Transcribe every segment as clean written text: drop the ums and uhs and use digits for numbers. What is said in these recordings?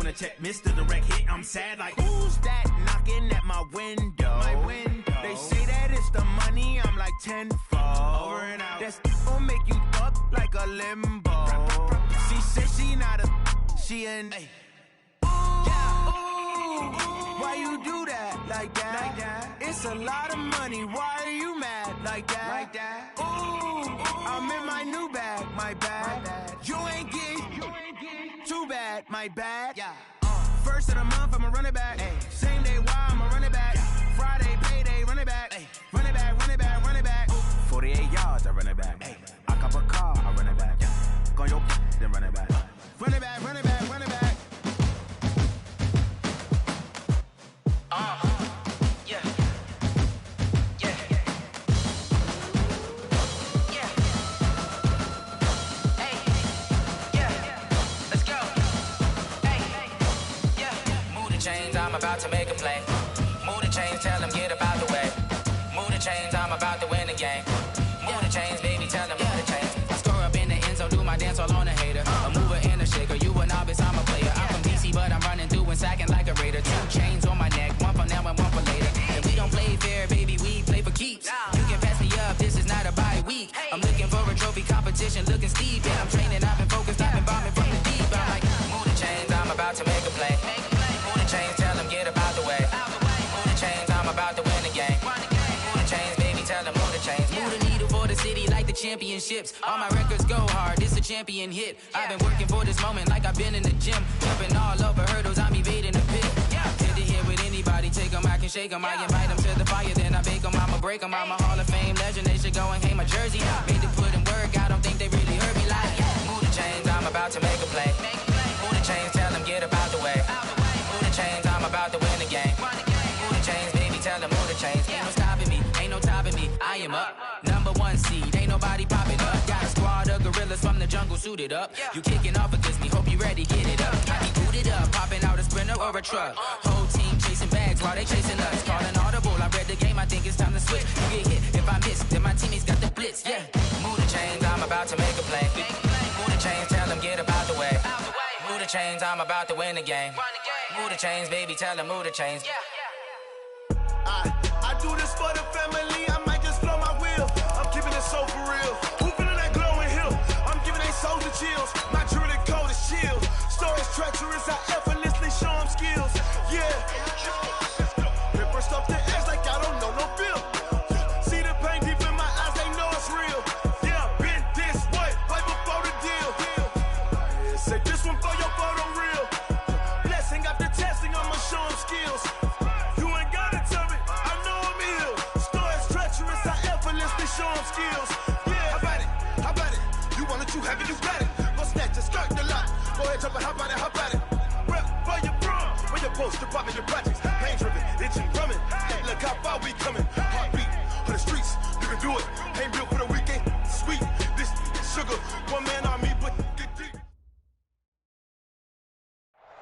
wanna check Mr. Direct Hit. I'm sad like, who's that knocking at my window? They say that it's the money, I'm like tenfold. Over and out. That's gon' make you up like a limbo. She said she not a, she an. Why you do that like that? It's a lot of money. Why are you mad like that? Ooh, I'm in my new bag, my bad. You ain't get too bad, my bad. Yeah. First of the month, I'ma run it back. Same day, why I'ma run it back. Friday, payday, run it back. Run it back, run it back, run it back. 48 yards, I run it back. I cop a car, I run it back. Go your then run it back. Run it back, run it back, run it back. Yeah. Yeah. Yeah. Hey. Yeah. Let's go. Hey. Yeah. Move the chains, I'm about to make a play. Move the chains, tell them get about the way. Move the chains, I'm about to win the game. Move the chains, baby, tell them move the chains. I score up in the end zone, do my dance all on a hater. A mover and a shaker, you a novice, I'm a player. I'm from DC, but I'm running through and sacking like a raider. 2 chains on my neck, one for now and one for later. And we don't play fair, baby, we play for keeps. You can pass me up, this is not a bye week. I'm looking for a trophy competition, looking steep. And I'm training, I've been focused, I've been bombing from the deep. I'm like, move the chains, I'm about to make a play. Move the chains, tell them get about the way. Move the chains, I'm about to win the game. Move the chains, baby, tell them move the chains. Move the needle for the city like the championships. All my records go hard, it's a champion hit. I've been working for this moment like I've been in the gym. Jumping all over hurdles, I'm evading the pit. Head to head with anybody, take them, I can shake them. I invite them to the fire, then I bake them, I'ma break them. I'm a Hall of Fame legend, they should go and hang my jersey. Made to put in work, I don't think they really heard me like, move the chains, I'm about to make a play. Move the chains, tell them get about the way. Move the chains, I'm about to win the game. Move the chains, baby, tell them move the chains. Ain't no stopping me, ain't no topping me, I am up. Number 1 seed, ain't nobody popping up. Got a squad of gorillas from the jungle suited up. You kicking off against me, hope you ready, get it up. I be booted up, popping out a sprinter or a truck. Whole team chasing bags while they chasing us. Calling audible, I read the game, I think it's time to switch. You get hit, if I miss, then my teammates got the blitz, yeah. Move the chains, I'm about to make a play. Move the chains, tell them get about the way. Move the chains, I'm about to win the game. Move the chains, baby, tell them move the chains. I do this for the family, I might just blow my wheel. I'm keeping it so for real. Who feeling that glowing hill? I'm giving they souls the chills. My jewelry cold is chill. Stories treacherous, I effortlessly show them skills. Yeah. Paper stuff the edge like I don't know no bill. See the pain deep in my eyes, they know it's real. Yeah, been this way, right before the deal. Say this one for your photo reel. Blessing after testing, I'ma show them skills. Show them skills. Yeah, how about it? You want it, you have it, you got it. Go snatch it, start the lot. Go ahead, jump it, how about it? Rep for your bro, for your post, your popping your projects. Pain driven, itching, drumming. Hey, look how far we coming. Heartbeat for the streets, you can do it. Ain't built for the weekend. Sweet, this sugar, one man army, but get deep.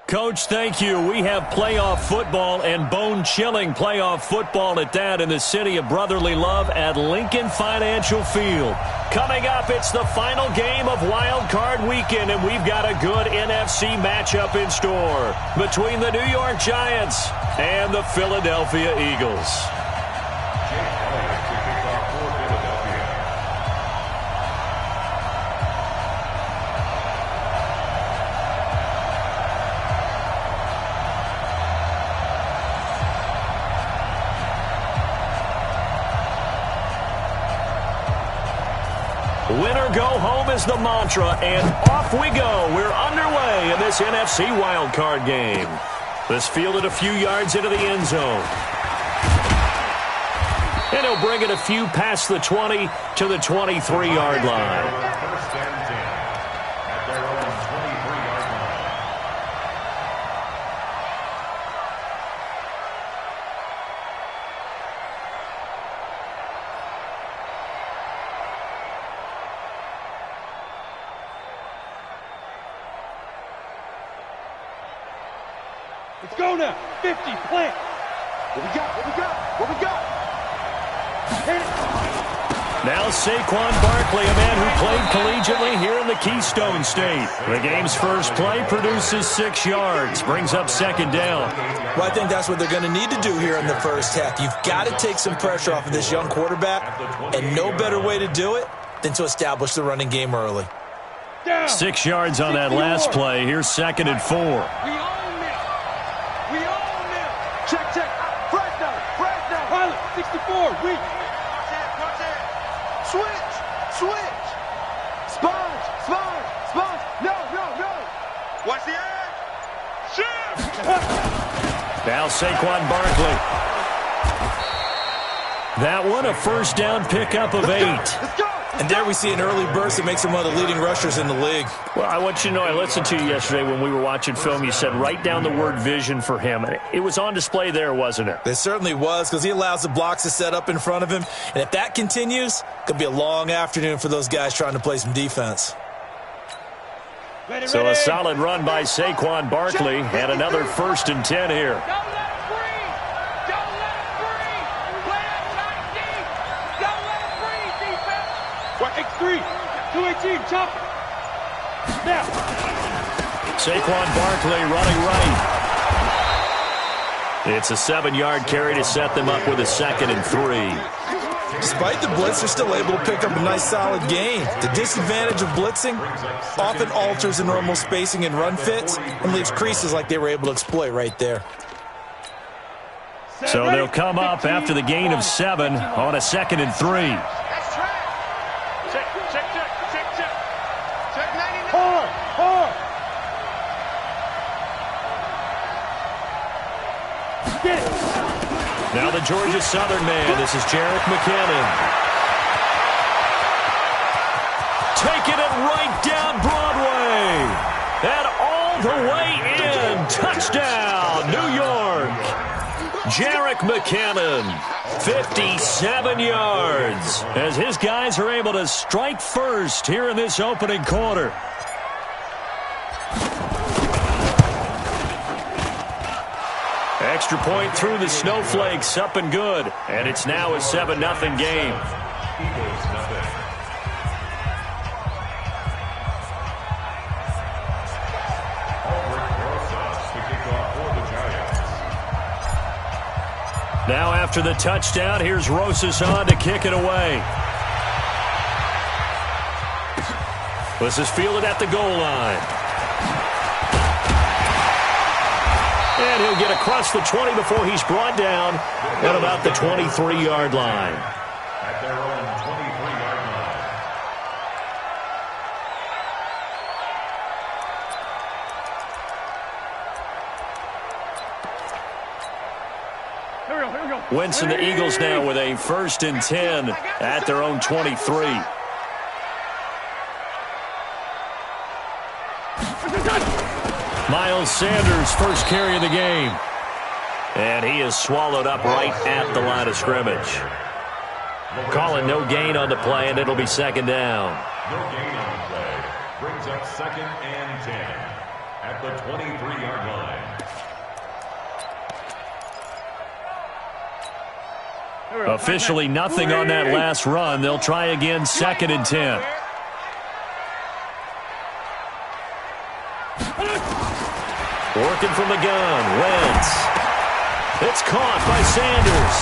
Coach, thank you. We have playoff football and bone-chilling playoff football at that in the city of brotherly love at Lincoln Financial Field. Coming up, it's the final game of Wild Card Weekend, and we've got a good NFC matchup in store between the New York Giants and the Philadelphia Eagles. Winner go home is the mantra, and off we go. We're underway in this NFC wildcard game. This fielded a few yards into the end zone. And he'll bring it a few past the 20 to the 23-yard line. Let's go now. 50, plant. What we got? What we got? What we got? Hit it. Now Saquon Barkley, a man who played collegiately here in the Keystone State. The game's first play produces 6 yards, brings up second down. Well, I think that's what they're going to need to do here in the first half. You've got to take some pressure off of this young quarterback, and no better way to do it than to establish the running game early. 6 yards on that last play. Here's second and 4. We own this. We own this. Check, check. Fresno. Pilot, 64. Weak. Watch it. Switch. Sponge. No. Watch the edge. Shift. Now Saquon Barkley. That one, a first down pickup of 8. Let's go. And there we see an early burst that makes him one of the leading rushers in the league. Well, I want you to know, I listened to you yesterday when we were watching film. You said write down the word vision for him. It was on display there, wasn't it? It certainly was, because he allows the blocks to set up in front of him. And if that continues, it could be a long afternoon for those guys trying to play some defense. So a solid run by Saquon Barkley and another 1st and 10 here. Don't let him breathe. Play that tight deep. Don't let him breathe, defense. What, X3, 218, chop it. Now. Saquon Barkley running right. It's a 7-yard carry to set them up with a 2nd and 3. Despite the blitz, they're still able to pick up a nice solid gain. The disadvantage of blitzing often alters the normal spacing and run fits and leaves creases like they were able to exploit right there. So they'll come up after the gain of 7 on a 2nd and 3. That's track. Check. Check 99. Hard. Get it. Now the Georgia Southern man. This is Jerick McKinnon. Taking it right down Broadway. And all the way in. Touchdown, New York. Jerick McKinnon, 57 yards, as his guys are able to strike first here in this opening quarter. Extra point through the snowflakes, up and good. And it's now a 7-0 game. Now after the touchdown, here's Rosas on to kick it away. This is fielded at the goal line. And he'll get across the 20 before he's brought down at about the 23-yard line. At their own 23-yard line. Here we go. Wentz and the Eagles now with a 1st and 10 at their own 23. Miles Sanders, first carry of the game. And he is swallowed up right at the line of scrimmage. Calling no gain on the play, and it'll be 2nd down. No gain on the play. Brings up 2nd and 10 at the 23-yard line. Officially nothing on that last run. They'll try again, 2nd and 10. Working from the gun, Wentz. It's caught by Sanders.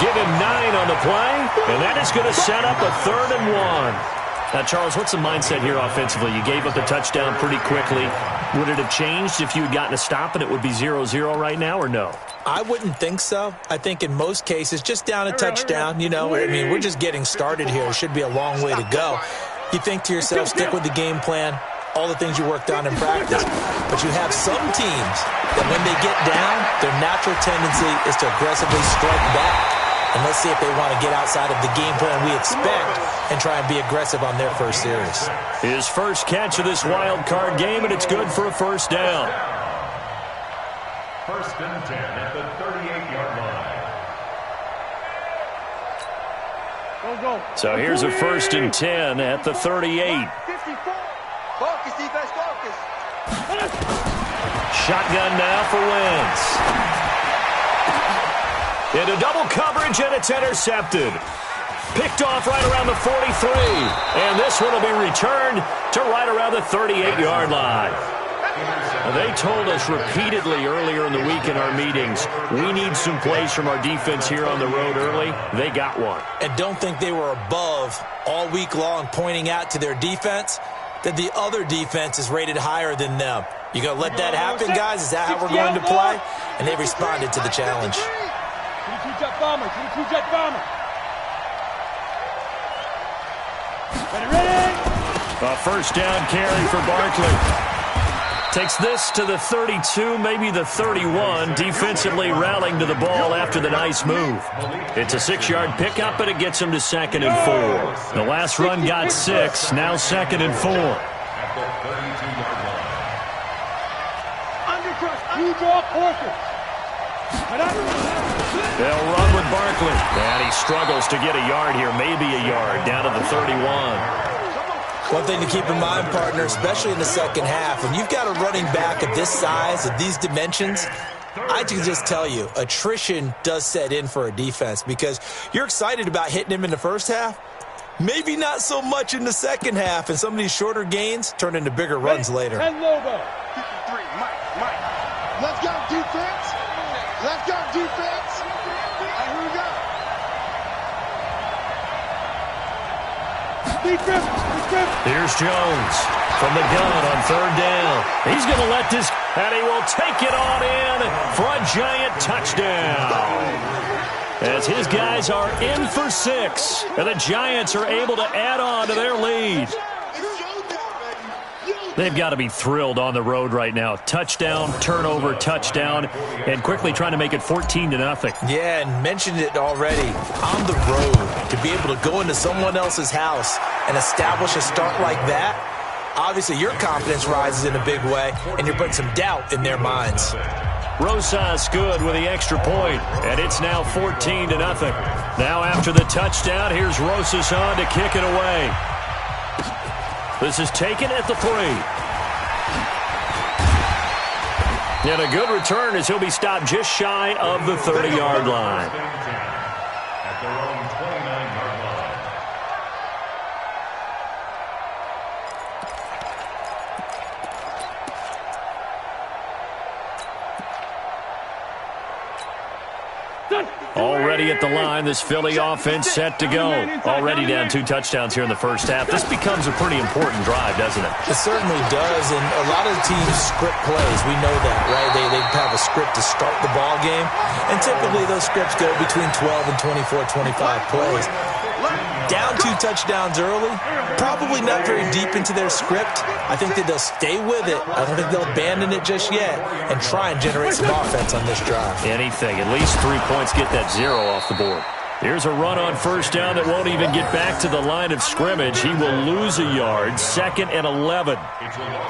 Give him 9 on the play, and that is going to set up a 3rd and 1. Now, Charles, what's the mindset here offensively? You gave up the touchdown pretty quickly. Would it have changed if you had gotten a stop and it would be 0-0 right now, or no? I wouldn't think so. I think in most cases, just down a touchdown, you know, I mean, we're just getting started here. It should be a long way to go. You think to yourself, stick with the game plan, all the things you worked on in practice. But you have some teams that when they get down, their natural tendency is to aggressively strike back. And let's see if they want to get outside of the game plan we expect and try and be aggressive on their first series. His first catch of this wild card game, and it's good for a 1st down. 1st and 10 at the 38-yard line. Go. So here's a 1st and 10 at the 38. 54. Focus, defense, focus. Shotgun now for Wentz. Into double coverage, and it's intercepted. Picked off right around the 43. And this one will be returned to right around the 38-yard line. They told us repeatedly earlier in the week in our meetings, we need some plays from our defense here on the road early. They got one. And don't think they were above all week long pointing out to their defense that the other defense is rated higher than them. You going to let that happen, guys? Is that how we're going to play? And they responded to the challenge. A first down carry for Barkley. Takes this to the 32, maybe the 31, defensively rallying to the ball after the nice move. It's a 6-yard pickup, but it gets him to 2nd and 4. The last run got 6, now 2nd and 4. They'll run with Barkley. And he struggles to get a yard here, maybe a yard, down to the 31. One thing to keep in mind, partner, especially in the second half, when you've got a running back of this size, of these dimensions, I can just tell you, attrition does set in for a defense because you're excited about hitting him in the first half, maybe not so much in the second half, and some of these shorter gains turn into bigger runs later. And Lobo. 53, Mike. Let's go, defense. Let's go, defense. Here we go. Defense. Here's Jones from the gun on 3rd down. He's going to let this, and he will take it on in for a giant touchdown. As his guys are in for 6, and the Giants are able to add on to their lead. They've got to be thrilled on the road right now. Touchdown, turnover, touchdown, and quickly trying to make it 14-0. Yeah, and mentioned it already. On the road, to be able to go into someone else's house and establish a start like that, obviously your confidence rises in a big way, and you're putting some doubt in their minds. Rosas good with the extra point, and it's now 14-0. Now after the touchdown, here's Rosas on to kick it away. This is taken at the 3. And a good return as he'll be stopped just shy of the 30-yard line. At their own 29-yard line. Already at the line, this Philly offense set to go. Already down 2 touchdowns here in the first half. This becomes a pretty important drive, doesn't it? It certainly does, and a lot of the teams script plays. We know that, right? They have a script to start the ball game, and typically those scripts go between 12 and 24, 25 plays. Down 2 touchdowns early, probably not very deep into their script. I think that they'll stay with it. I don't think they'll abandon it just yet and try and generate some offense on this drive. Anything. At least 3 points, get that 0 off the board. Here's a run on first down that won't even get back to the line of scrimmage. He will lose a yard. 2nd and 11.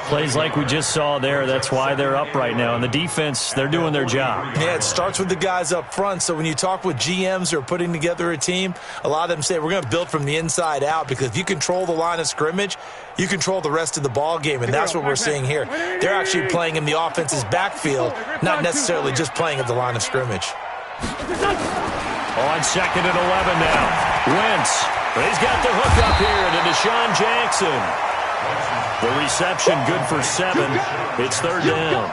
Plays like we just saw there. That's why they're up right now. And the defense, they're doing their job. Yeah, it starts with the guys up front. So when you talk with GMs who are putting together a team, a lot of them say we're going to build from the inside out because if you control the line of scrimmage, you control the rest of the ball game, and that's what we're seeing here. They're actually playing in the offense's backfield, not necessarily just playing at the line of scrimmage. On 2nd and 11 now. Wentz. He's got the hook up here to Deshaun Jackson. The reception good for 7. It's 3rd down.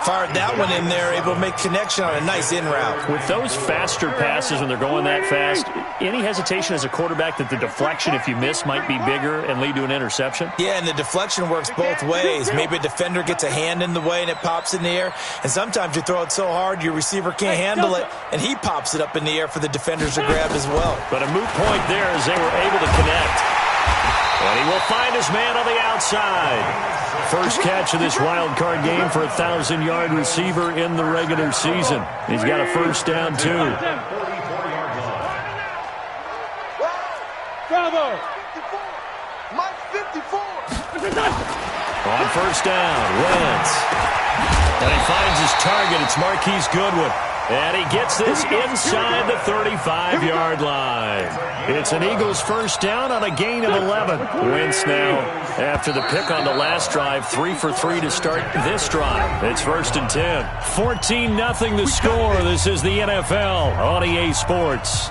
Fired that one in there, able to make connection on a nice in route. With those faster passes when they're going that fast, any hesitation as a quarterback that the deflection, if you miss, might be bigger and lead to an interception? Yeah, and the deflection works both ways. Maybe a defender gets a hand in the way and it pops in the air. And sometimes you throw it so hard your receiver can't handle it, and he pops it up in the air for the defenders to grab as well. But a moot point there as they were able to connect. And he will find his man on the outside. First catch of this wild card game for a 1,000-yard receiver in the regular season. He's got a first down, too. Bravo! 54. Mike 54. On first down, Wentz. And he finds his target. It's Marquise Goodwin. And he gets this inside the 35-yard line. It's an Eagles first down on a gain of 11. Wentz now, after the pick on the last drive, 3 for 3 to start this drive. It's 1st and 10. 14-0 the score. This is the NFL on EA Sports.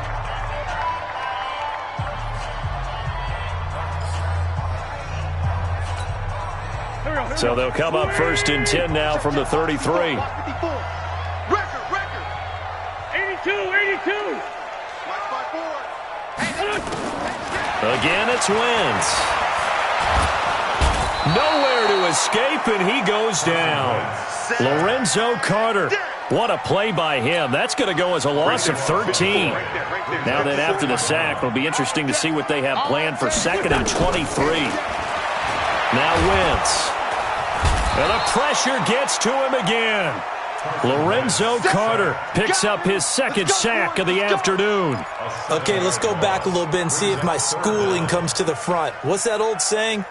So they'll come up 1st and 10 now from the 33. 82. Again, it's Wentz. Nowhere to escape, and he goes down. Lorenzo Carter. What a play by him. That's going to go as a loss of 13. Now then, after the sack, it'll be interesting to see what they have planned for 2nd and 23. Now Wentz. And the pressure gets to him again. Lorenzo Carter picks up his 2nd sack of the afternoon. Okay, let's go back a little bit and see if my schooling comes to the front. What's that old saying?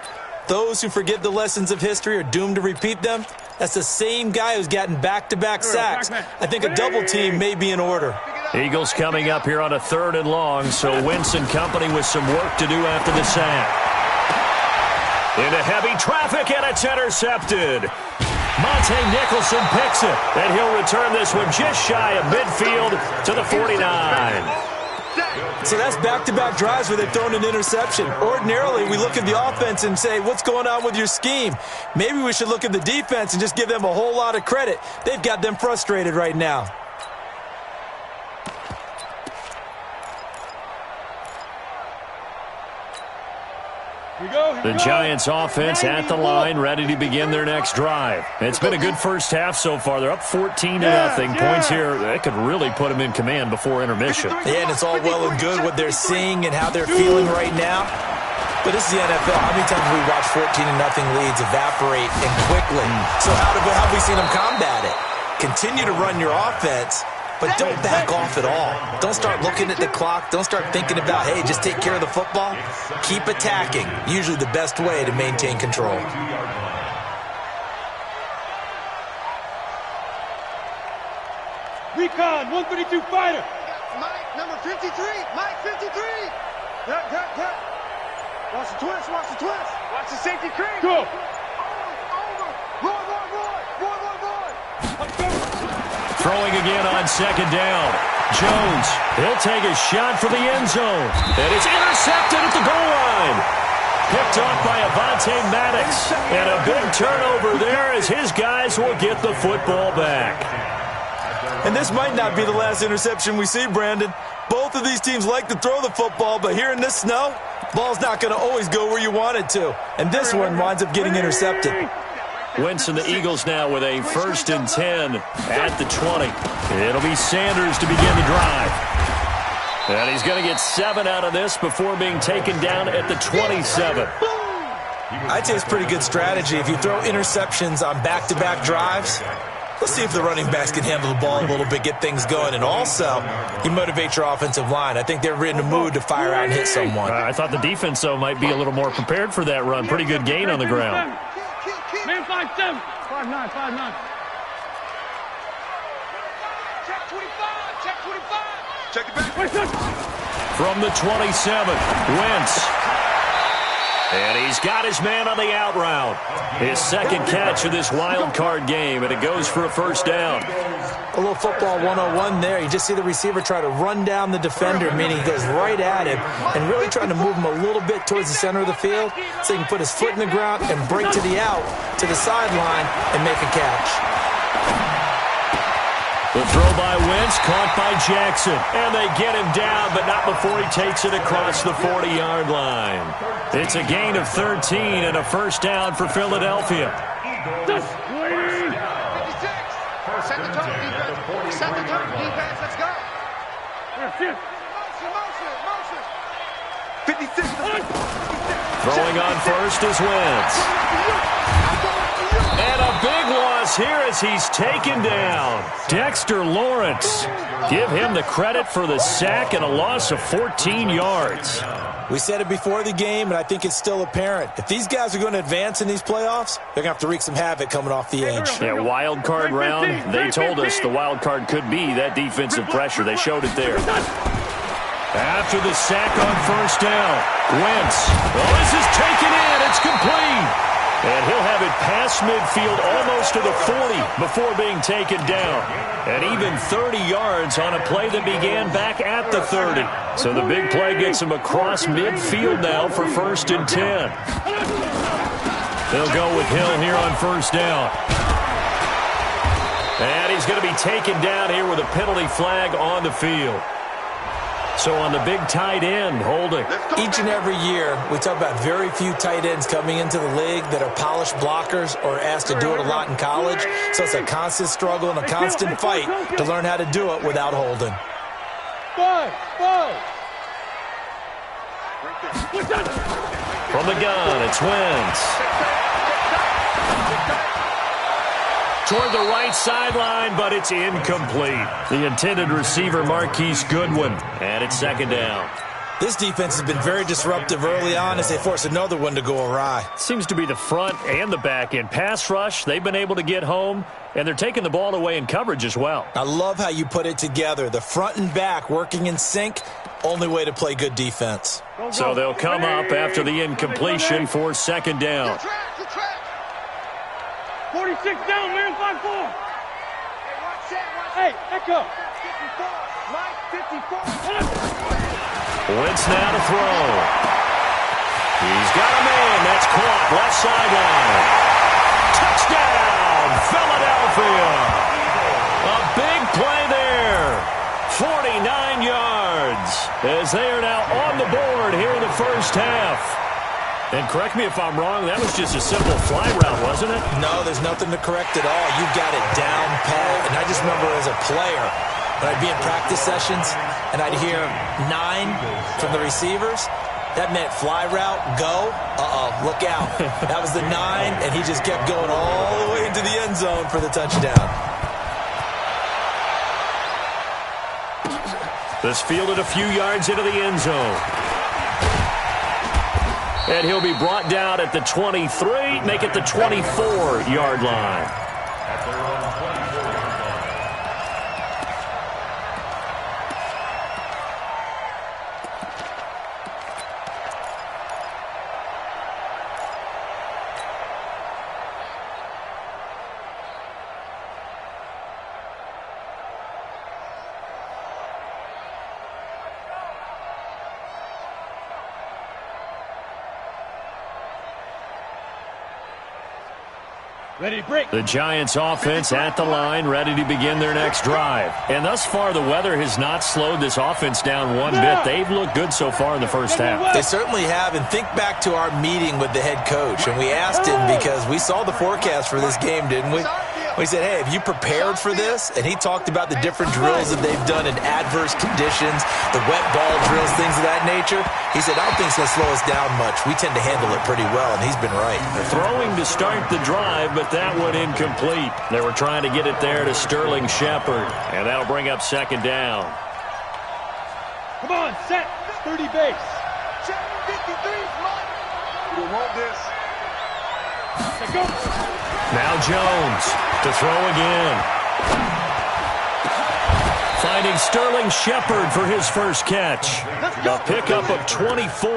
Those who forget the lessons of history are doomed to repeat them. That's the same guy who's gotten back-to-back sacks. I think a double team may be in order. Eagles coming up here on a 3rd and long, so Wentz and company with some work to do after the sack. Into heavy traffic, and it's intercepted. Monte Nicholson picks it, and he'll return this one just shy of midfield to the 49. So that's back-to-back drives where they've thrown an interception. Ordinarily, we look at the offense and say, what's going on with your scheme? Maybe we should look at the defense and just give them a whole lot of credit. They've got them frustrated right now. The Giants offense at the line, ready to begin their next drive. It's been a good first half so far. They're up 14-0. Points here, that could really put them in command before intermission. Yeah, and it's all well and good what they're seeing and how they're feeling right now. But this is the NFL. How many times have we watched 14-0 leads evaporate and quickly? So how have we seen them combat it? Continue to run your offense, but don't back off at all. Don't start looking at the clock. Don't start thinking about, hey, just take care of the football. Keep attacking. Usually the best way to maintain control. Recon, 132 fighter. Mike, number 53. Mike, 53. Yep. Watch the twist. Watch the safety creep. Go. Roy. Throwing again on 2nd down. Jones, he'll take a shot for the end zone. And it's intercepted at the goal line. Picked off by Avonte Maddox. And a big turnover there as his guys will get the football back. And this might not be the last interception we see, Brandon. Both of these teams like to throw the football, but here in this snow, ball's not going to always go where you want it to. And this one winds up getting intercepted. Wentz and the Eagles now with a 1st and 10 at the 20. It'll be Sanders to begin the drive. And he's going to get 7 out of this before being taken down at the 27. I'd say it's pretty good strategy. If you throw interceptions on back-to-back drives, let's see if the running backs can handle the ball a little bit, get things going. And also, you motivate your offensive line. I think they're in the mood to fire out and hit someone. I thought the defense, though, might be a little more prepared for that run. Pretty good gain on the ground. Man 5'7". 5'9". Check it back. From the 27, Wentz. And he's got his man on the out route. His 2nd catch of this wild card game, and it goes for a 1st down. A little football 101 there. You just see the receiver try to run down the defender, meaning he goes right at him and really trying to move him a little bit towards the center of the field so he can put his foot in the ground and break to the out, to the sideline, and make a catch. The throw by Wentz, caught by Jackson. And they get him down, but not before he takes it across the 40-yard line. It's a gain of 13 and a 1st down for Philadelphia. 56. Set the tone, defense. Set the tone, defense. Let's go. Motion. 56. Throwing on 1st is Wentz. And a big loss here as he's taken down. Dexter Lawrence. Give him the credit for the sack and a loss of 14 yards. We said it before the game, and I think it's still apparent. If these guys are going to advance in these playoffs, they're going to have to wreak some havoc coming off the edge. Yeah, wild card round. They told us the wild card could be that defensive pressure. They showed it there. After the sack on first down, Wentz. Well, this is taken in. It's complete. And he'll have it past midfield almost to the 40 before being taken down. And even 30 yards on a play that began back at the 30. So the big play gets him across midfield now for 1st and 10. They'll go with Hill here on first down. And he's going to be taken down here with a penalty flag on the field. So on the big tight end, holding. Each and every year, we talk about very few tight ends coming into the league that are polished blockers or asked to do it a lot in college. So it's a constant struggle and a constant fight to learn how to do it without holding. From the gun, it's Wentz. Toward the right sideline, but it's incomplete. The intended receiver, Marquise Goodwin, and it's 2nd down. This defense has been very disruptive early on as they force another one to go awry. Seems to be the front and the back end. Pass rush, they've been able to get home, and they're taking the ball away in coverage as well. I love how you put it together. The front and back working in sync, only way to play good defense. So they'll come up after the incompletion for 2nd down. 46 down, man, 5-4. Hey, Echo. 54. Mike, 54. Wentz now to throw. He's got a man. That's caught. Left sideline. Touchdown, Philadelphia. A big play there. 49 yards as they are now on the board here in the first half. And correct me if I'm wrong, that was just a simple fly route, wasn't it? No, there's nothing to correct at all. You got it down pat. And I just remember as a player, when I'd be in practice sessions and I'd hear 9 from the receivers, that meant fly route, go. Look out. That was the 9, and he just kept going all the way into the end zone for the touchdown. This fielded a few yards into the end zone. And he'll be brought down at the 23, make it the 24-yard line. At their own 24-yard line. Ready, break. The Giants offense at the line, ready to begin their next drive. And thus far, the weather has not slowed this offense down one bit. They've looked good so far in the first half. They certainly have. And think back to our meeting with the head coach. And we asked him because we saw the forecast for this game, didn't we? We said, hey, have you prepared for this? And he talked about the different drills that they've done in adverse conditions, the wet ball drills, things of that nature. He said, I don't think it's going to slow us down much. We tend to handle it pretty well, and he's been right. Throwing to start the drive, but that one incomplete. They were trying to get it there to Sterling Shepard, and that'll bring up 2nd down. Come on, set. 30 base. 53, Mike. You want this? Let's go. Now Jones to throw again. Finding Sterling Shepard for his first catch. A pickup of 24,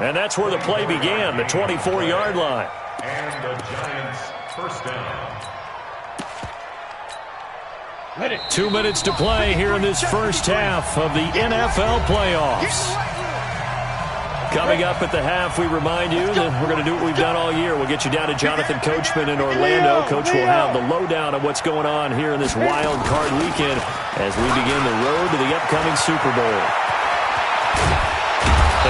and that's where the play began, the 24-yard line. And the Giants first down. 2 minutes to play here in this first half of the NFL playoffs. Coming up at the half, we remind you that we're going to do what we've done all year. We'll get you down to Jonathan Coachman in Orlando. Coach will have the lowdown of what's going on here in this wild card weekend as we begin the road to the upcoming Super Bowl.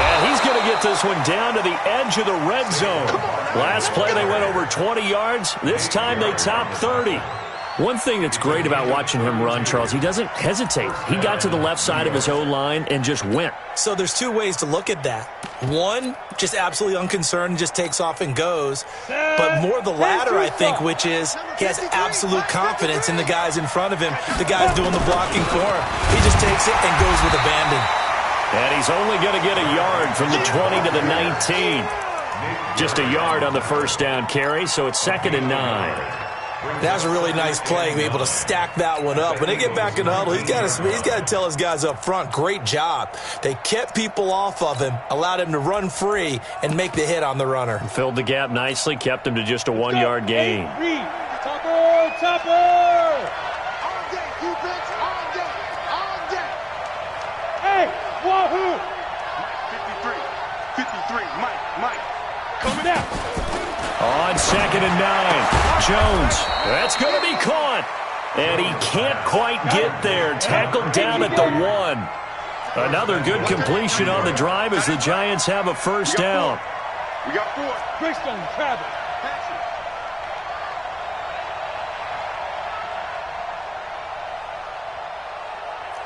And he's going to get this one down to the edge of the red zone. Last play, they went over 20 yards. This time, they topped 30. One thing that's great about watching him run, Charles, he doesn't hesitate. He got to the left side of his O-line and just went. So there's two ways to look at that. One, just absolutely unconcerned, just takes off and goes. But more the latter, I think, which is he has absolute confidence in the guys in front of him, the guys doing the blocking for him. He just takes it and goes with abandon. And he's only going to get a yard from the 20 to the 19. Just a yard on the first down carry, so it's 2nd and 9. That was a really nice play, be able to stack that one up. When they get back in the huddle, he's got to tell his guys up front, great job. They kept people off of him, allowed him to run free, and make the hit on the runner. Filled the gap nicely, kept him to just a 1-yard gain. Topper! Topper! On deck, defense, on deck, on deck. Hey, wahoo! 53, Mike, coming out. On 2nd and 9, Jones. That's going to be caught. And he can't quite get there. Tackled down at the 1. Another good completion on the drive as the Giants have a first down. We got 4. Greystone, travel.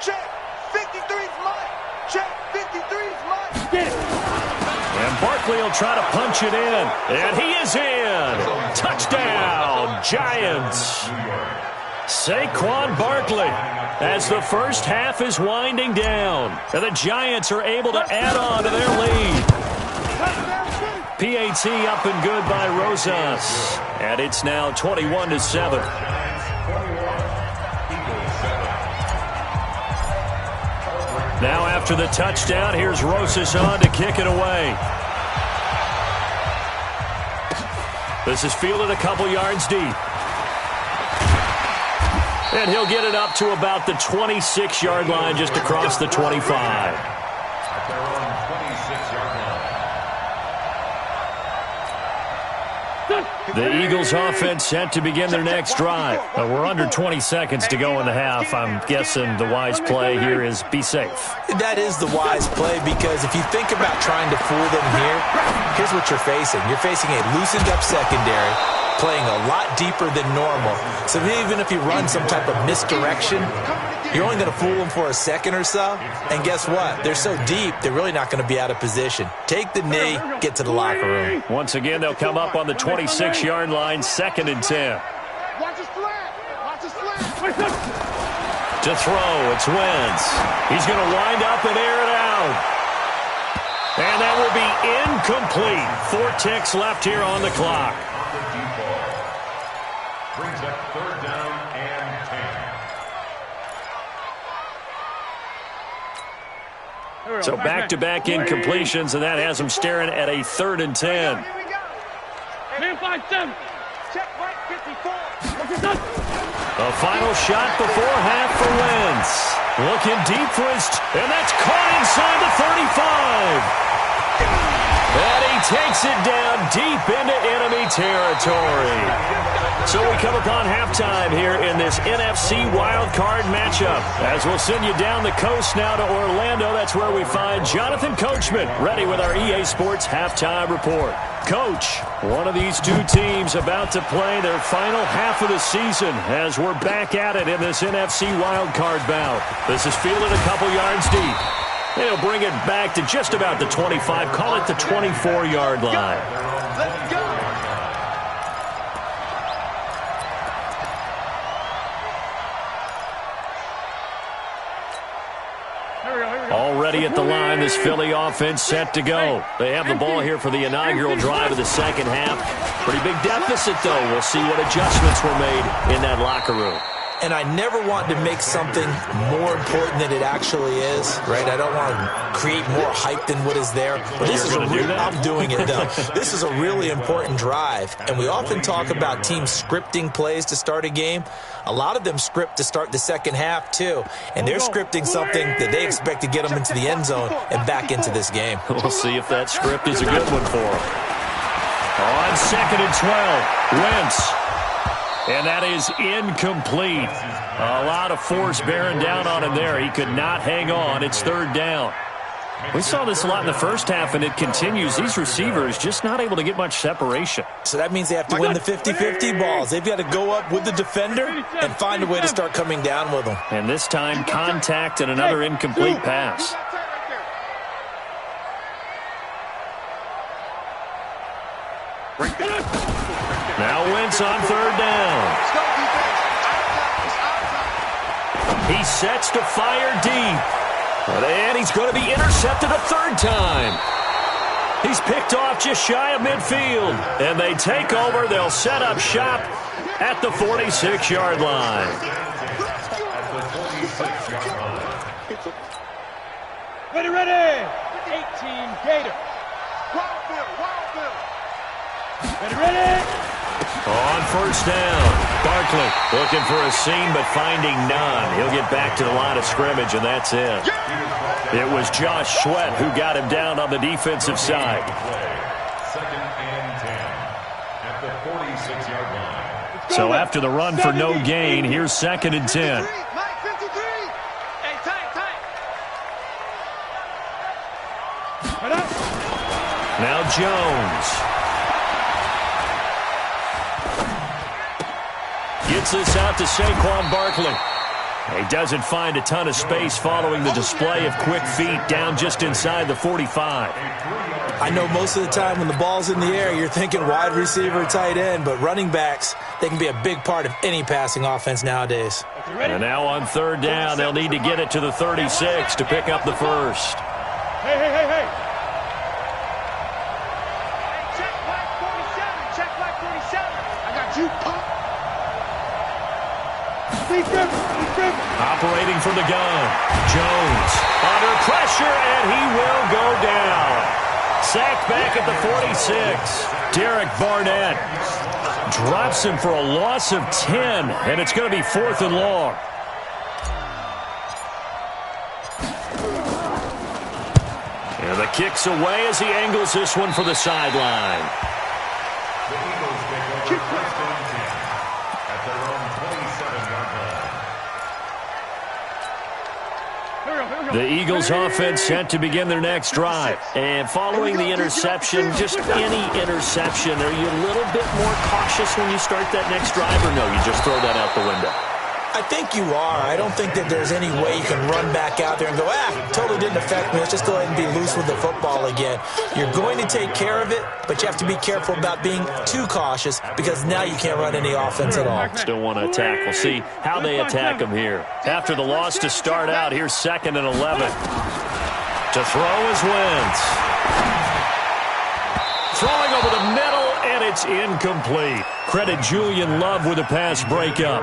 Check. 53's Mike. Check. 53's Mike. Get it. And Barkley will try to punch it in. And he is in. Touchdown, Giants. Saquon Barkley as the first half is winding down. And the Giants are able to add on to their lead. PAT up and good by Rosas. And it's now 21-7. Now after the touchdown, here's Rosas on to kick it away. This is fielded a couple yards deep. And he'll get it up to about the 26-yard line just across the 25. The Eagles offense set to begin their next drive. We're under 20 seconds to go in the half. I'm guessing the wise play here is be safe. That is the wise play because if you think about trying to fool them here, here's what you're facing. You're facing a loosened up secondary, playing a lot deeper than normal. So even if you run some type of misdirection, you're only going to fool them for a second or so. And guess what? They're so deep, they're really not going to be out of position. Take the knee, get to the locker room. Once again, they'll come up on the 26-yard line, 2nd and 10. Watch his flat. Watch his flat. To throw, it's Wentz. He's going to wind up and air it out. And that will be incomplete. 4 ticks left here on the clock. Brings up 3rd down and 10. So back-to-back incompletions, and that has them staring at a 3rd and 10. Man 5-7. Check right 54. The final shot before half for Wentz. Looking deep for his, and that's caught inside the 35. And he takes it down deep into enemy territory. So we come upon halftime here in this NFC wildcard matchup. As we'll send you down the coast now to Orlando, that's where we find Jonathan Coachman, ready with our EA Sports halftime report. Coach, one of these two teams about to play their final half of the season as we're back at it in this NFC wildcard bout. This is fielded a couple yards deep. They'll bring it back to just about the 25, call it the 24-yard line. Let's go. Already at the line, this Philly offense set to go. They have the ball here for the inaugural drive of the second half. Pretty big deficit, though. We'll see what adjustments were made in that locker room. And I never want to make something more important than it actually is, right? I don't want to create more hype than what is there. But this is I'm doing it, though. This is a really important drive. And we often talk about teams scripting plays to start a game. A lot of them script to start the second half, too. And they're scripting something that they expect to get them into the end zone and back into this game. We'll see if that script is a good one for them. On 2nd and 12, Wentz. And that is incomplete. A lot of force bearing down on him there. He could not hang on. It's 3rd down. We saw this a lot in the first half, and it continues. These receivers just not able to get much separation. So that means they have to win the 50-50 balls. They've got to go up with the defender and find a way to start coming down with them. And this time, contact and another incomplete pass. Now Wentz on 3rd down. He sets to fire deep. And he's going to be intercepted a third time. He's picked off just shy of midfield. And they take over. They'll set up shop at the 46-yard line. Ready. 18 Gator. Ready. On first down, Barkley looking for a seam but finding none. He'll get back to the line of scrimmage, and that's it. It was Josh Sweat who got him down on the defensive side. Second and 10 at the 46-yard line. So after the run for no gain, here's second and 10. Mike 53. Hey, tight. Now Jones. Gets this out to Saquon Barkley. He doesn't find a ton of space following the display of quick feet down just inside the 45. I know most of the time when the ball's in the air, you're thinking wide receiver, tight end, but running backs, they can be a big part of any passing offense nowadays. And now on third down, they'll need to get it to the 36 to pick up the first. Hey. Check like 47. I got you, punk. Operating from the gun. Jones under pressure, and he will go down. Sacked back at the 46. Derek Barnett drops him for a loss of 10, and it's going to be 4th and long. And the kick's away as he angles this one for the sideline. The Eagles take over first and 10 at their own 27-yard line. The Eagles offense set to begin their next drive. And following the interception, just any interception, are you a little bit more cautious when you start that next drive, or no, you just throw that out the window? I think you are. I don't think that there's any way you can run back out there and go, totally didn't affect me. Let's just go ahead and be loose with the football again. You're going to take care of it, but you have to be careful about being too cautious because now you can't run any offense at all. Still want to attack. We'll see how they attack him here. After the loss to start out, here's 2nd and 11. To throw is Wentz. Throwing over the middle, and it's incomplete. Credit Julian Love with a pass breakup.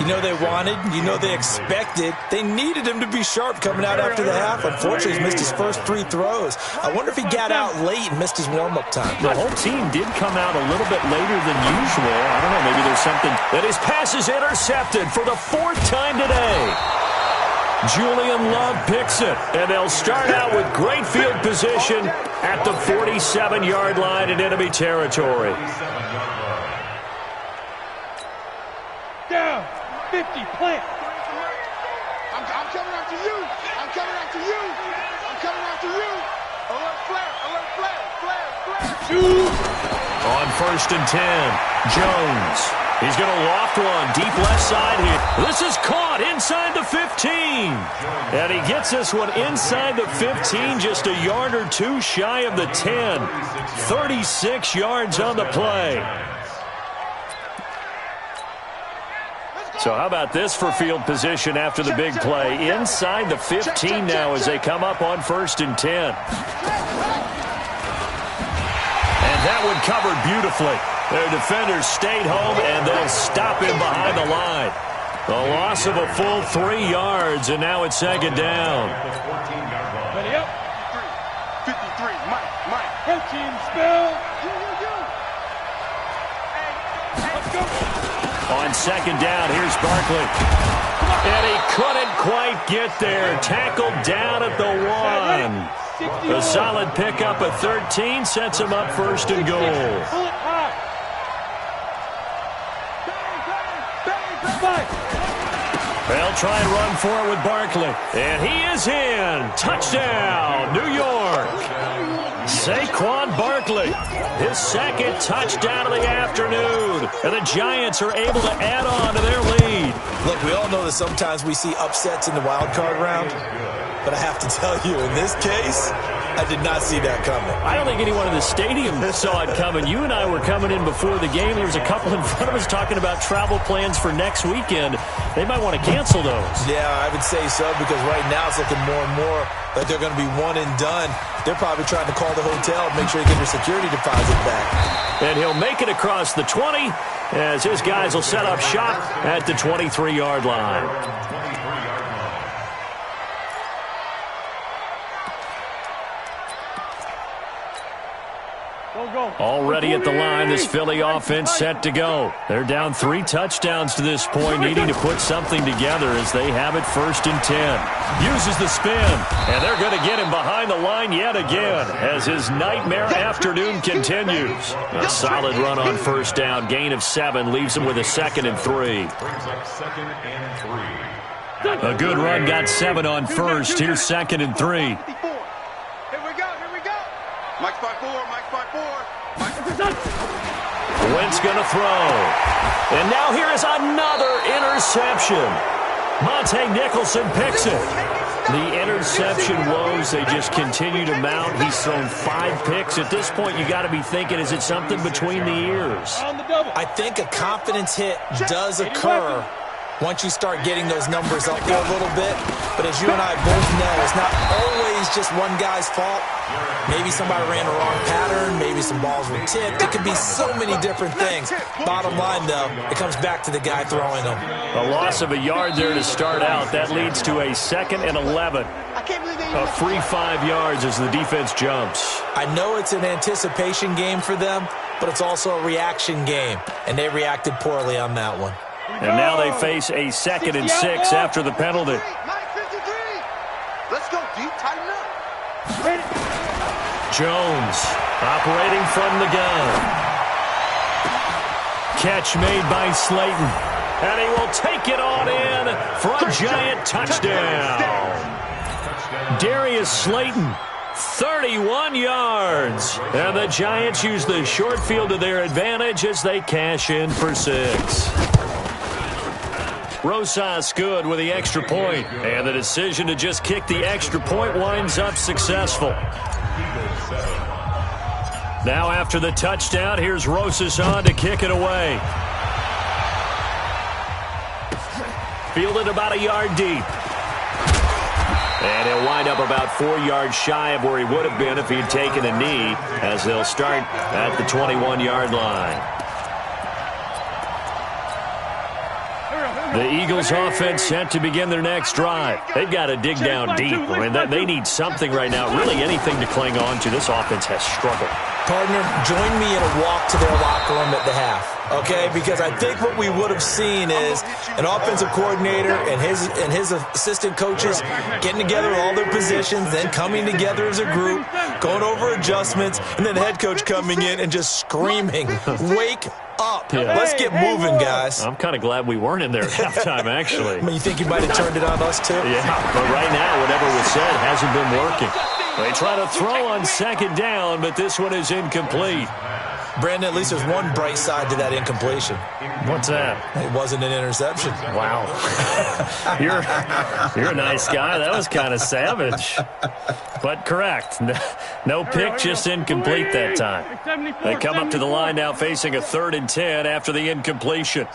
You know they wanted, you know they expected. They needed him to be sharp coming out after the half. Unfortunately, he's missed his first 3 throws. I wonder if he got out late and missed his warm-up time. The whole team did come out a little bit later than usual. I don't know, maybe there's something. That his pass is intercepted for the 4th time today. Julian Love picks it, and they'll start out with great field position at the 47-yard line in enemy territory. Down. 50, plant. I'm coming after you. I'm coming after you. I'm coming after you. Alert flare. On 1st and 10, Jones. He's going to loft one deep left side here. This is caught inside the 15. And he gets this one inside the 15, just a yard or two shy of the 10. 36 yards on the play. So how about this for field position after the big play? Inside the 15 now as they come up on 1st and 10. And that one covered beautifully. Their defenders stayed home, and they'll stop him behind the line. The loss of a full 3 yards, and now it's 2nd down. Ready up. 53, Mike. Protein spell. Let's go. On 2nd down, here's Barkley. And he couldn't quite get there. Tackled down at the 1. A solid pickup at 13 sets him up 1st and goal. Pull it high. Bang. They'll try and run for it with Barkley. And he is in. Touchdown, New York. Saquon Barkley, his 2nd touchdown of the afternoon. And the Giants are able to add on to their lead. Look, we all know that sometimes we see upsets in the wild card round. But I have to tell you, in this case, I did not see that coming. I don't think anyone in the stadium saw it coming. You and I were coming in before the game. There was a couple in front of us talking about travel plans for next weekend. They might want to cancel those. Yeah, I would say so, because right now it's looking more and more like they're going to be one and done. They're probably trying to call the hotel and make sure they get their security deposit back. And he'll make it across the 20 as his guys will set up shop at the 23-yard line. Already at the line, this Philly offense set to go. They're down 3 touchdowns to this point, needing to put something together as they have it 1st and 10. Uses the spin, and they're going to get him behind the line yet again as his nightmare afternoon continues. A solid run on 1st down, gain of 7, leaves him with a 2nd and 3. Brings up 2nd and 3. A good run got 7 on 1st. Here's 2nd and 3. Here we go. Mike's 5-4. Mike's 5-4. Wentz going to throw. And now here is another interception. Monte Nicholson picks it. The interception woes, they just continue to mount. He's thrown 5 picks. At this point, you got to be thinking, is it something between the ears? I think a confidence hit does occur once you start getting those numbers up there a little bit. But as you and I both know, it's not always just one guy's fault. Maybe somebody ran a wrong pattern. Maybe some balls were tipped. It could be so many different things. Bottom line, though, it comes back to the guy throwing them. A loss of a yard there to start out. That leads to a 2nd and 11. A free 5 yards as the defense jumps. I know it's an anticipation game for them, but it's also a reaction game, and they reacted poorly on that one. And now they face a 2nd and 6 after the penalty. Mike 53. Let's go deep, tighten up. Jones operating from the gun. Catch made by Slayton. And he will take it on in for a giant touchdown. Darius Slayton, 31 yards. And the Giants use the short field to their advantage as they cash in for 6. Rosas good with the extra point, and the decision to just kick the extra point winds up successful. Now after the touchdown, here's Rosas on to kick it away. Fielded about a yard deep. And he'll wind up about 4 yards shy of where he would have been if he'd taken a knee, as they'll start at the 21-yard line. The Eagles offense set to begin their next drive. They've got to dig down deep. I mean, they need something right now, really anything to cling on to. This offense has struggled. Partner, join me in a walk to their locker room at the half, okay? Because I think what we would have seen is an offensive coordinator and his assistant coaches getting together all their positions, then coming together as a group, going over adjustments, and then the head coach coming in and just screaming, wake up. Yeah. Let's get moving, guys. I'm kind of glad we weren't in there at halftime, actually. I mean, you think you might have turned it on us, too? Yeah, but right now, whatever was said hasn't been working. They try to throw on 2nd down, but this one is incomplete. Brandon, at least there's one bright side to that incompletion. What's that? It wasn't an interception. Wow. You're a nice guy. That was kind of savage. But correct. No pick, just incomplete that time. They come up to the line now facing a 3rd and 10 after the incompletion.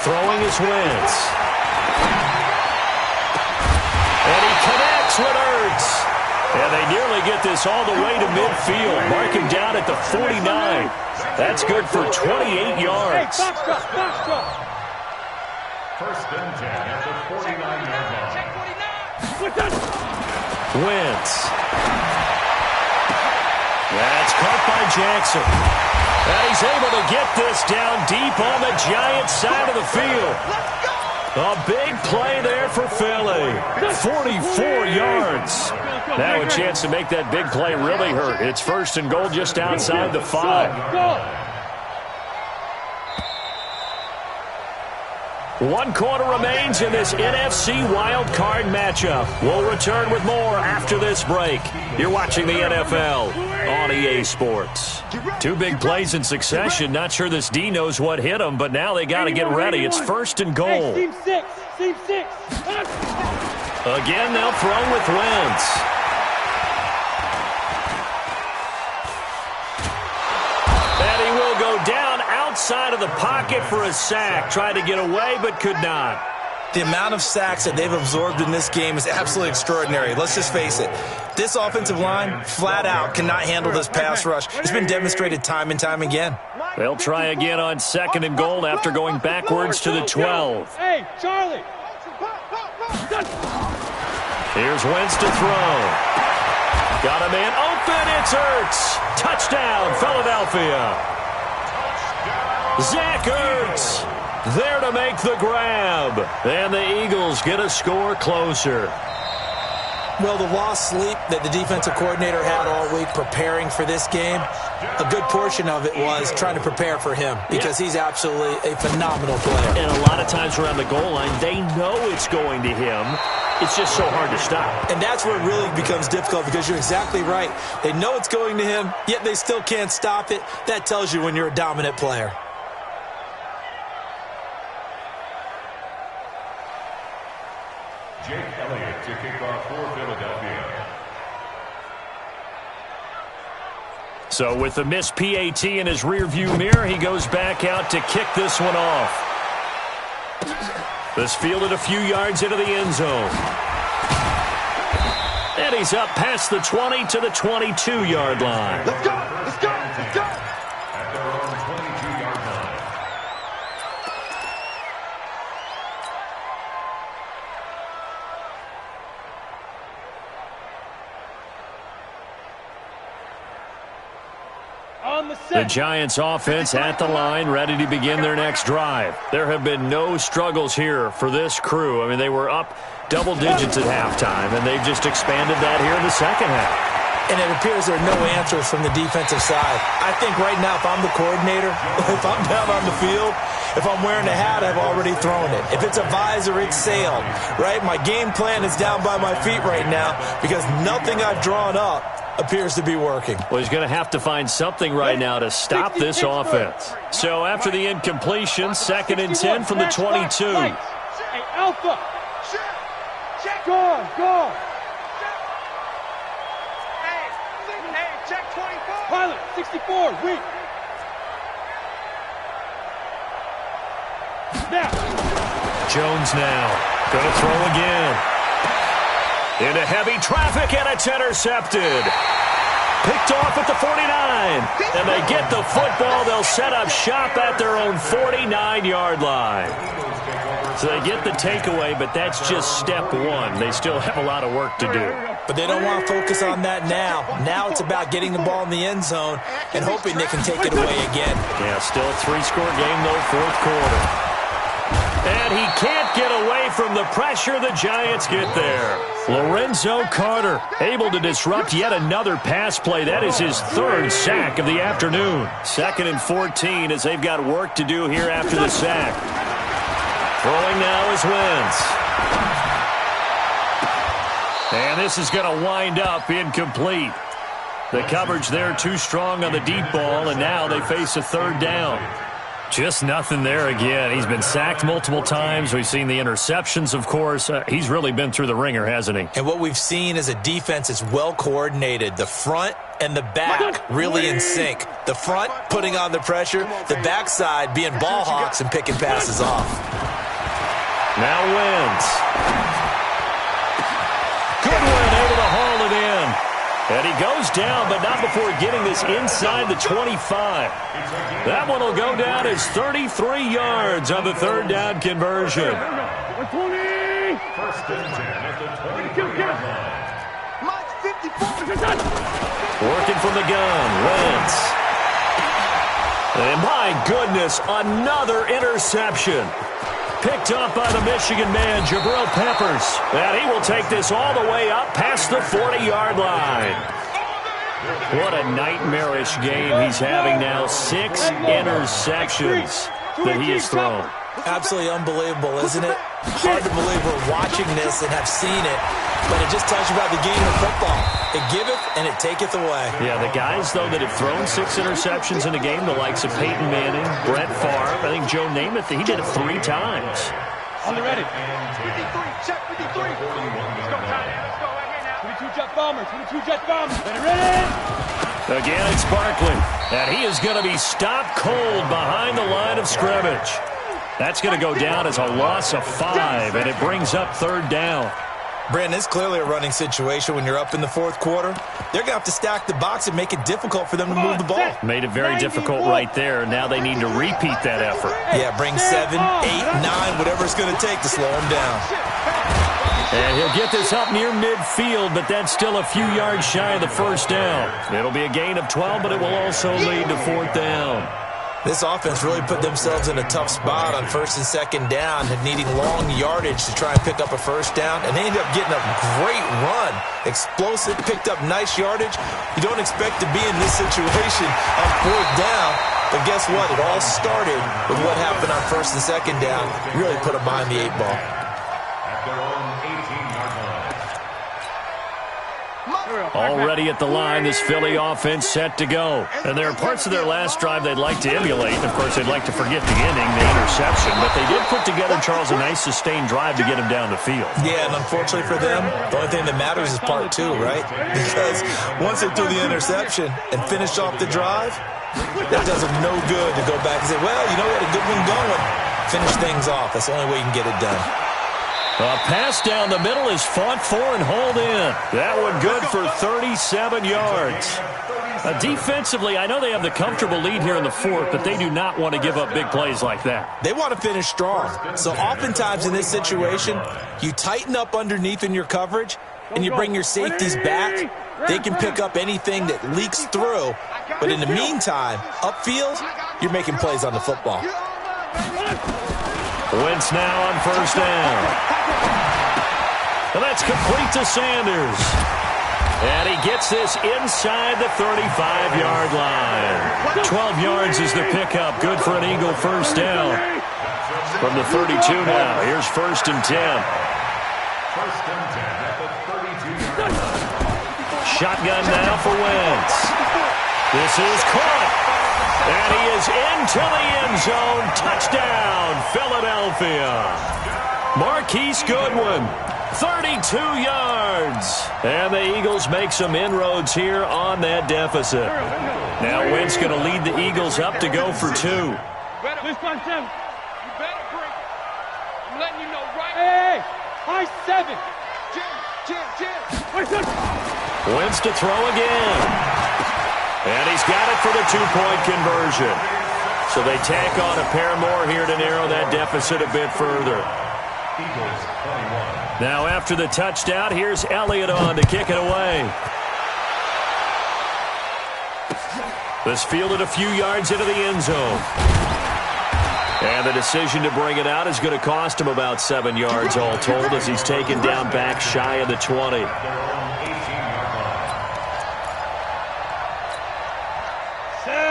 Throwing his Wentz. And he connects with Ertz. And they nearly get this all the way to midfield. Mark him down at the 49. That's good for 28 yards. 1st and 10 at the 49-yard line. Wentz. That's caught by Jackson. And he's able to get this down deep on the Giants side of the field. A big play there for Philly. 44 yards. Now a chance to make that big play really hurt. It's 1st and goal just outside the 5. 1 quarter remains in this NFC Wild Card matchup. We'll return with more after this break. You're watching the NFL on EA Sports. 2 big plays in succession. Not sure this D knows what hit him, but now they got to get ready. It's 1st and goal. Hey, Team 6. Again, they'll throw with Wentz. And he will go down outside of the pocket for a sack. Tried to get away, but could not. The amount of sacks that they've absorbed in this game is absolutely extraordinary. Let's just face it. This offensive line, flat out, cannot handle this pass rush. It's been demonstrated time and time again. They'll try again on 2nd and goal after going backwards to the 12. Hey, Charlie. Here's Wentz to throw. Got a man open. It's Ertz. Touchdown, Philadelphia. Zach Ertz there to make the grab. And the Eagles get a score closer. Well, the lost sleep that the defensive coordinator had all week preparing for this game, a good portion of it was trying to prepare for him because he's absolutely a phenomenal player. And a lot of times around the goal line, they know it's going to him. It's just so hard to stop. And that's where it really becomes difficult because you're exactly right. They know it's going to him, yet they still can't stop it. That tells you when you're a dominant player. Jake Elliott to kick off for Philadelphia. So with the missed PAT in his rearview mirror, he goes back out to kick this one off. This fielded a few yards into the end zone. And he's up past the 20 to the 22-yard line. Let's go. At their own 22-yard line. The Giants offense at the line, ready to begin their next drive. There have been no struggles here for this crew. I mean, they were up double digits at halftime, and they've just expanded that here in the second half. And it appears there are no answers from the defensive side. I think right now, if I'm the coordinator, if I'm down on the field, if I'm wearing a hat, I've already thrown it. If it's a visor, it's sailed, right? My game plan is down by my feet right now because nothing I've drawn up appears to be working. Well, he's going to have to find something right now to stop this offense. So after the incompletion, 2nd and 10 from the 22. Hey, Alpha. Go. Hey, check 24. Pilot, 64, weak. Snap. Jones now going to throw again. Into heavy traffic, and it's intercepted. Picked off at the 49. And they get the football. They'll set up shop at their own 49-yard line. So they get the takeaway, but that's just step one. They still have a lot of work to do. But they don't want to focus on that now. Now it's about getting the ball in the end zone and hoping they can take it away again. Yeah, still a 3-score game, though, 4th quarter. And he can't get away from the pressure. The Giants get there. Lorenzo Carter able to disrupt yet another pass play. That is his 3rd sack of the afternoon. 2nd and 14 as they've got work to do here after the sack. Throwing now is Wentz. And this is going to wind up incomplete. The coverage there too strong on the deep ball, and now they face a 3rd down. Just nothing there again. He's been sacked multiple times. We've seen the interceptions, of course. He's really been through the ringer, hasn't he? And what we've seen is a defense that's well coordinated. The front and the back really in sync. The front putting on the pressure. The backside being ball hawks and picking passes off. Now Wentz. Goodwin able to haul it in. And he goes down, but not before getting this inside the 25. That one will go down as 33 yards on the 3rd down conversion. 1st and 10 at the 20-yard line. Mike 54. Working from the gun, Wentz. And my goodness, another interception. Picked up by the Michigan man, Jabril Peppers. And he will take this all the way up past the 40-yard line. What a nightmarish game he's having now. 6 interceptions that he has thrown. Absolutely unbelievable, isn't it? Hard to believe we're watching this and have seen it, but it just tells you about the game of football. It giveth and it taketh away. Yeah, the guys, though, that have thrown 6 interceptions in a game, the likes of Peyton Manning, Brett Favre, I think Joe Namath, he did it 3 times. On the ready. 53, check 53. Let's go, Tyler. Let's go right here now. 22 jet bombers, 22 jet bombers. Ready? Again, it's Barkley, and he is going to be stopped cold behind the line of scrimmage. That's going to go down as a loss of 5, and it brings up 3rd down. Brandon, it's clearly a running situation when you're up in the 4th quarter. They're going to have to stack the box and make it difficult for them to move the ball. Made it very difficult right there. Now they need to repeat that effort. Yeah, bring 7, 8, 9, whatever it's going to take to slow them down. And he'll get this up near midfield, but that's still a few yards shy of the 1st down. It'll be a gain of 12, but it will also lead to 4th down. This offense really put themselves in a tough spot on 1st and 2nd down and needing long yardage to try and pick up a 1st down, and they ended up getting a great run. Explosive, picked up nice yardage. You don't expect to be in this situation on 4th down, but guess what? It all started with what happened on 1st and 2nd down. Really put them behind the 8 ball. Already at the line, this Philly offense set to go. And there are parts of their last drive they'd like to emulate. And, of course, they'd like to forget the inning, the interception. But they did put together, Charles, a nice sustained drive to get him down the field. Yeah, and unfortunately for them, the only thing that matters is part 2, right? Because once they threw the interception and finished off the drive, that does them no good to go back and say, well, you know what, a good one going. Finish things off. That's the only way you can get it done. A pass down the middle is fought for and hauled in. That one good for 37 yards. Defensively, I know they have the comfortable lead here in the 4th, but they do not want to give up big plays like that. They want to finish strong. So oftentimes in this situation, you tighten up underneath in your coverage, and you bring your safeties back. They can pick up anything that leaks through. But in the meantime, upfield, you're making plays on the football. Wentz now on 1st down. And that's complete to Sanders. And he gets this inside the 35-yard line. 12 yards is the pickup. Good for an Eagle 1st down. From the 32 now. Here's 1st and 10. Shotgun now for Wentz. This is caught. And he is into the end zone. Touchdown, Philadelphia. Marquise Goodwin, 32 yards. And the Eagles make some inroads here on that deficit. Now Wentz going to lead the Eagles up to go for 2. This one, Tim. You better break. I'm letting you know right. Hey, high 7. Jim. Wentz to throw again. And he's got it for the 2-point conversion. So they tack on a pair more here to narrow that deficit a bit further. Now after the touchdown, here's Elliott on to kick it away. This fielded a few yards into the end zone. And the decision to bring it out is going to cost him about 7 yards all told as he's taken down back shy of the 20.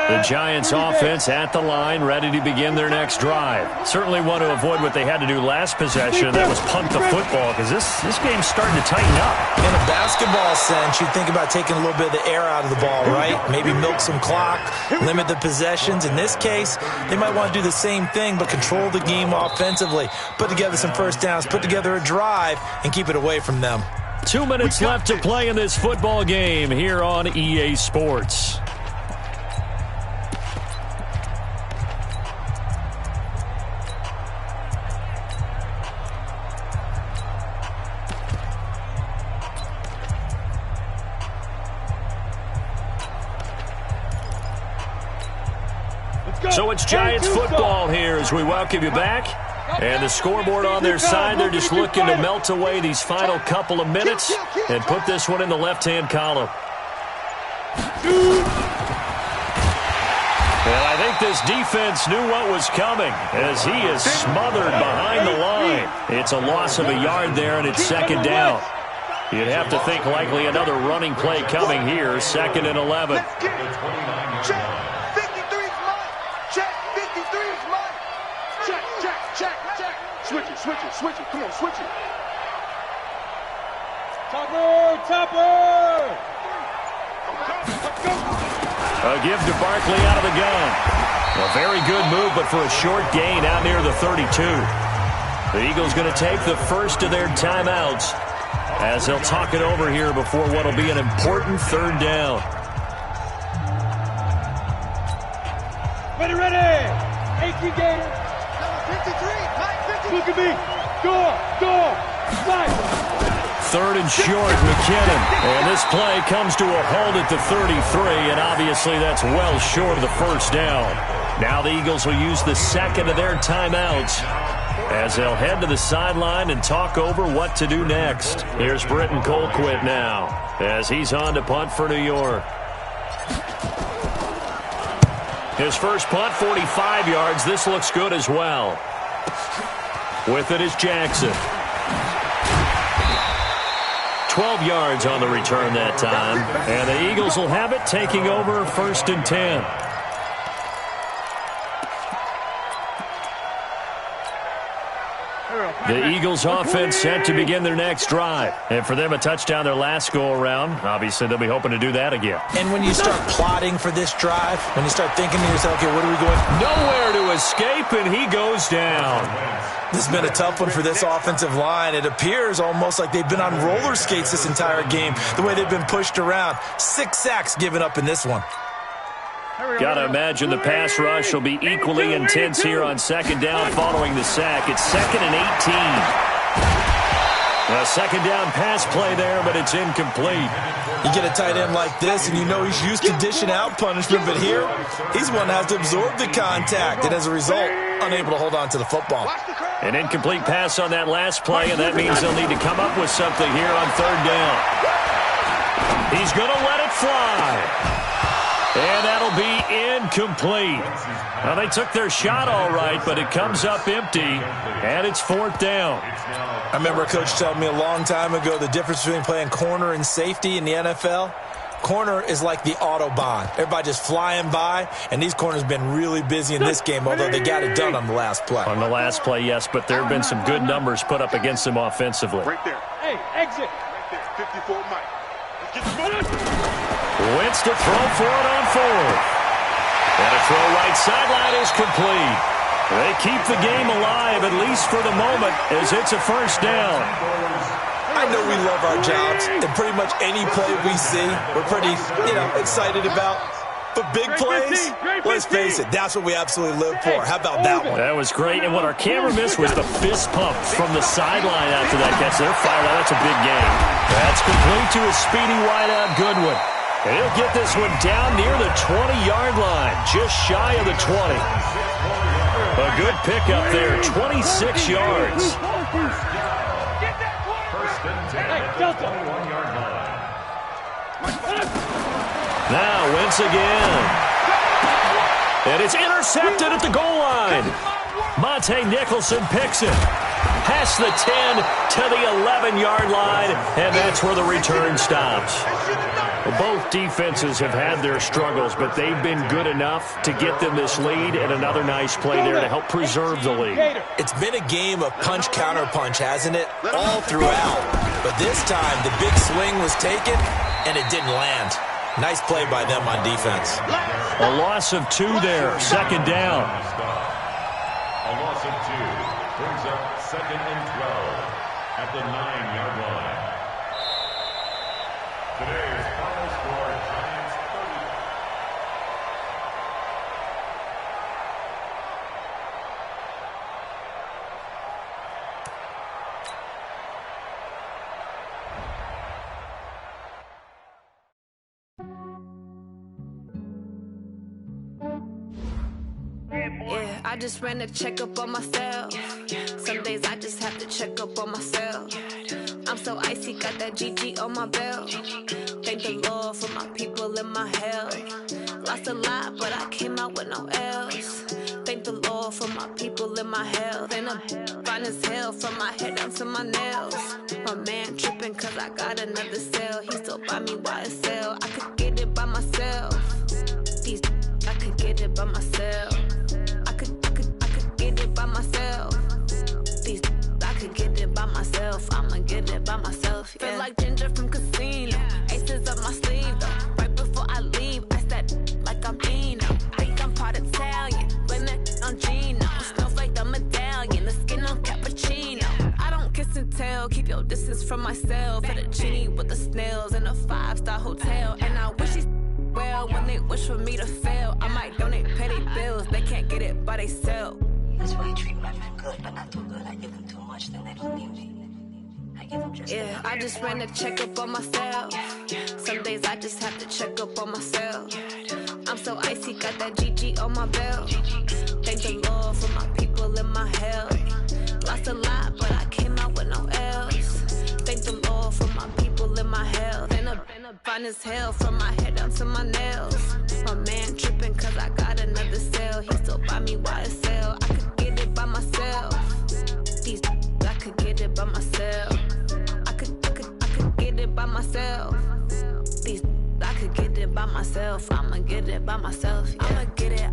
The Giants offense at the line, ready to begin their next drive. Certainly want to avoid what they had to do last possession, and that was punt the football, because this game's starting to tighten up. In a basketball sense, you think about taking a little bit of the air out of the ball, right? Maybe milk some clock, limit the possessions. In this case, they might want to do the same thing, but control the game offensively. Put together some 1st downs, put together a drive, and keep it away from them. 2 minutes left to play in this football game here on EA Sports. So it's Giants football here as we welcome you back. And the scoreboard on their side, they're just looking to melt away these final couple of minutes and put this one in the left-hand column. And I think this defense knew what was coming as he is smothered behind the line. It's a loss of a yard there, and it's 2nd down. You'd have to think likely another running play coming here, 2nd and 11. switch it, switch it. Come on, switch it. Topper! A give to Barkley out of the gun. A very good move, but for a short gain out near the 32. The Eagles going to take the first of their timeouts as they'll talk it over here before what will be an important third down. Ready. 18 Gator. Number 53, Mike 53. Look at me. Go. Slide. Third and short, McKinnon. And this play comes to a halt at the 33, and obviously that's well short of the first down. Now the Eagles will use the second of their timeouts as they'll head to the sideline and talk over what to do next. Here's Britton Colquitt now as he's on to punt for New York. His first punt, 45 yards. This looks good as well. With it is Jackson. 12 yards on the return that time. And the Eagles will have it, taking over 1st and 10. The Eagles offense set to begin their next drive. And for them, a touchdown their last go-around. Obviously, they'll be hoping to do that again. And when you start plotting for this drive, when you start thinking to yourself, okay, what are we going? Nowhere to escape, and he goes down. This has been a tough one for this offensive line. It appears almost like they've been on roller skates this entire game, the way they've been pushed around. 6 sacks given up in this one. Got to imagine the pass rush will be equally intense here on second down following the sack. It's 2nd and 18. A second down pass play there, but it's incomplete. You get a tight end like this, and you know he's used to dishing out punishment, but here, he's one that has to absorb the contact, and as a result, unable to hold on to the football. An incomplete pass on that last play, and that means they'll need to come up with something here on third down. He's going to let it fly. And that'll be incomplete. Well, they took their shot all right, but it comes up empty, and it's 4th down. I remember a coach telling me a long time ago the difference between playing corner and safety in the NFL. Corner is like the Autobahn. Everybody just flying by, and these corners have been really busy in this game, although they got it done on the last play. On the last play, yes, but there have been some good numbers put up against them offensively. Right there. Hey, exit. Right there. 54, Mike. Let's get the ball. Wentz to throw for it on 4th. And a throw right sideline is complete. They keep the game alive, at least for the moment, as it's a first down. I know we love our jobs, and pretty much any play we see, we're pretty, excited about. But big plays, let's face it, that's what we absolutely live for. How about that one? That was great, and what our camera missed was the fist pump from the sideline after that catch. They're fired out. That's a big game. That's complete to a speedy wideout Goodwin. And he'll get this one down near the 20-yard line, just shy of the 20. A good pickup there, 26 yards. First and 10 at the 21-yard line. Now Wentz again. And it's intercepted at the goal line. Monte Nicholson picks it. Past the 10 to the 11-yard line, and that's where the return stops. Well, both defenses have had their struggles, but they've been good enough to get them this lead, and another nice play there to help preserve the lead. It's been a game of punch-counter-punch, hasn't it? All throughout. But this time, the big swing was taken, and it didn't land. Nice play by them on defense. A loss of 2 there, 2nd down. A loss of 2 brings up 2nd and 12 at the 9-yard line. Today's final score, Giants 30. Yeah, I just ran a checkup on myself. Some days I just have to check up on myself. I'm so icy, got that GG on my belt. Thank the Lord for my people and my health. Lost a lot, but I came out with no L's. Thank the Lord for my people and my health. And I'm fine as hell from my head down to my nails. My man tripping cause I got another cell. He still buy me YSL. I could get it by myself. These I could get it by myself. I could get it by myself. These myself. At a genie with the snails in a 5-star hotel. And I wish these well when they wish for me to fail. I might donate petty bills, they can't get it by themselves. That's why you treat my men good, but not too good. I give them too much, then they don't need me. I give them just enough. I just ran a checkup on myself. Some days I just have to check up on myself. I'm so icy, got that GG on my belt. Thank the Lord for my people in my health. Lost a lot, but I came out with no else. Thank the Lord for my people in my health. And a fine as hell from my head down to my nails. My man tripping cause I got another cell. He still buy me YSL. I could get it by myself. These I could get it by myself. I could get it by myself. These I could get it by myself. I'ma get it by myself. Yeah. I'ma get it.